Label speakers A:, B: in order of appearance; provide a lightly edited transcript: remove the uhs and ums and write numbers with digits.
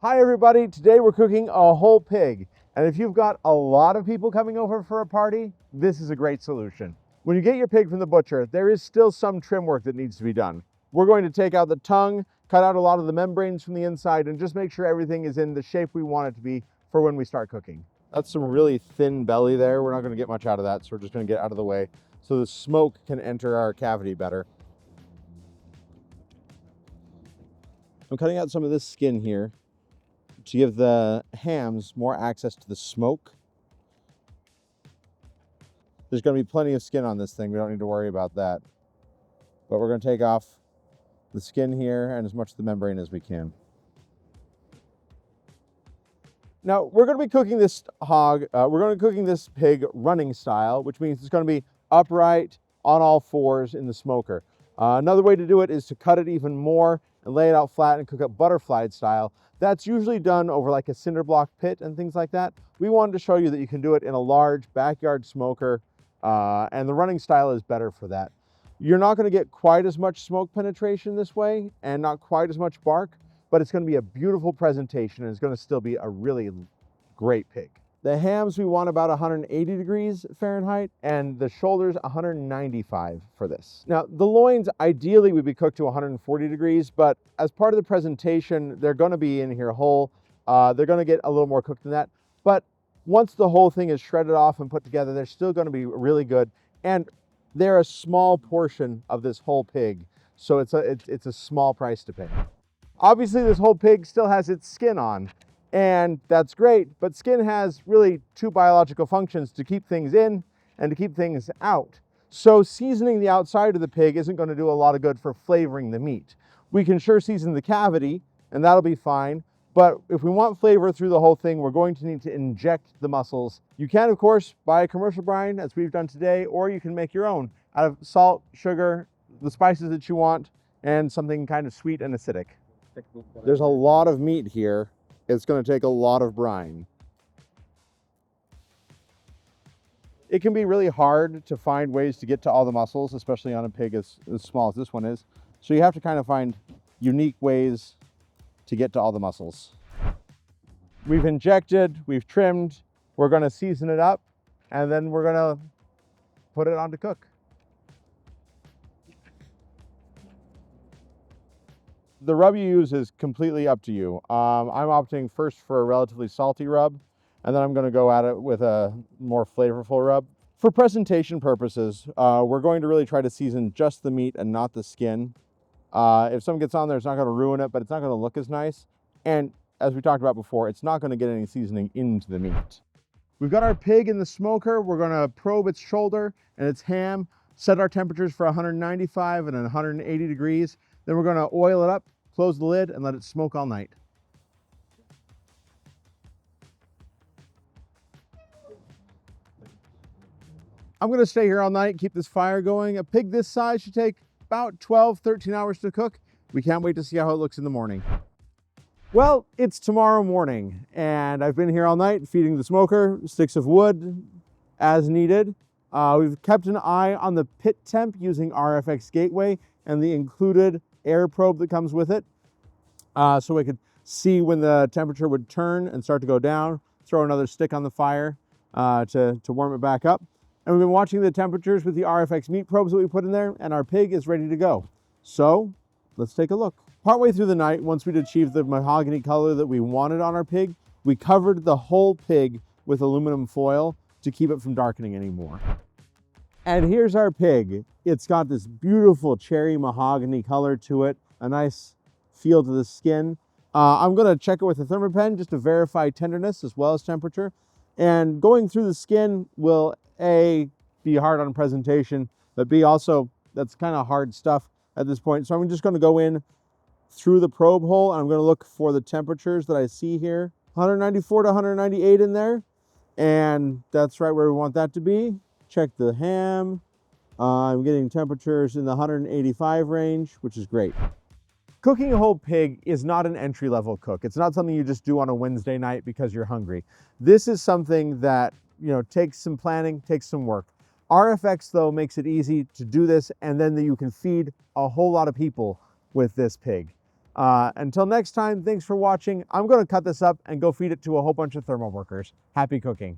A: Hi everybody, today we're cooking a whole pig. And if you've got a lot of people coming over for a party, this is a great solution. When you get your pig from the butcher, there is still some trim work that needs to be done. We're going to take out the tongue, cut out a lot of the membranes from the inside, and just make sure everything is in the shape we want it to be for when we start cooking. That's some really thin belly there. We're not going to get much out of that, so we're just going to get out of the way so the smoke can enter our cavity better. I'm cutting out some of this skin here to give the hams more access to the smoke. There's going to be plenty of skin on this thing. We don't need to worry about that. But we're going to take off the skin here and as much of the membrane as we can. Now, we're going to be cooking this this pig running style, which means it's going to be upright on all fours in the smoker. Another way to do it is to cut it even more and lay it out flat and cook it butterfly style. That's usually done over like a cinder block pit and things like that. We wanted to show you that you can do it in a large backyard smoker, and the running style is better for that. You're not going to get quite as much smoke penetration this way and not quite as much bark, but it's going to be a beautiful presentation and it's going to still be a really great pig. The hams we want about 180 degrees Fahrenheit and the shoulders 195 for this. Now the loins ideally would be cooked to 140 degrees, but as part of the presentation, they're going to be in here whole. They're going to get a little more cooked than that. But once the whole thing is shredded off and put together, they're still going to be really good. And they're a small portion of this whole pig. So it's a small price to pay. Obviously this whole pig still has its skin on. And that's great, but skin has really two biological functions: to keep things in and to keep things out. So seasoning the outside of the pig isn't going to do a lot of good for flavoring the meat. We can sure season the cavity, and that'll be fine, but if we want flavor through the whole thing, we're going to need to inject the muscles. You can, of course, buy a commercial brine, as we've done today, or you can make your own out of salt, sugar, the spices that you want, and something kind of sweet and acidic. There's a lot of meat here. It's going to take a lot of brine. It can be really hard to find ways to get to all the muscles, especially on a pig as small as this one is. So you have to kind of find unique ways to get to all the muscles. We've injected, we've trimmed, we're going to season it up, and then we're going to put it on to cook. The rub you use is completely up to you. I'm opting first for a relatively salty rub, and then I'm going to go at it with a more flavorful rub. For presentation purposes, we're going to really try to season just the meat and not the skin. If something gets on there, it's not going to ruin it, but it's not going to look as nice. And as we talked about before, it's not going to get any seasoning into the meat. We've got our pig in the smoker. We're going to probe its shoulder and its ham, set our temperatures for 195 and 180 degrees. Then we're going to oil it up, close the lid, and let it smoke all night. I'm going to stay here all night, keep this fire going. A pig this size should take about 12, 13 hours to cook. We can't wait to see how it looks in the morning. Well, it's tomorrow morning, and I've been here all night feeding the smoker sticks of wood as needed. We've kept an eye on the pit temp using RFX Gateway and the included air probe that comes with it, so we could see when the temperature would turn and start to go down, throw another stick on the fire to warm it back up. And we've been watching the temperatures with the RFX MEAT probes that we put in there, and our pig is ready to go. So let's take a look. Partway through the night, once we'd achieved the mahogany color that we wanted on our pig, we covered the whole pig with aluminum foil to keep it from darkening anymore. And here's our pig. It's got this beautiful cherry mahogany color to it, a nice feel to the skin. I'm going to check it with a thermopen just to verify tenderness as well as temperature. And going through the skin will A, be hard on presentation, but B, also, that's kind of hard stuff at this point. So I'm just going to go in through the probe hole, and I'm going to look for the temperatures that I see here. 194 to 198 in there, and that's right where we want that to be. Check the ham. I'm getting temperatures in the 185 range, which is great. Cooking a whole pig is not an entry-level cook. It's not something you just do on a Wednesday night because you're hungry. This is something that, takes some planning, takes some work. RFX, though, makes it easy to do this, and then you can feed a whole lot of people with this pig. Until next time, thanks for watching. I'm going to cut this up and go feed it to a whole bunch of thermal workers. Happy cooking.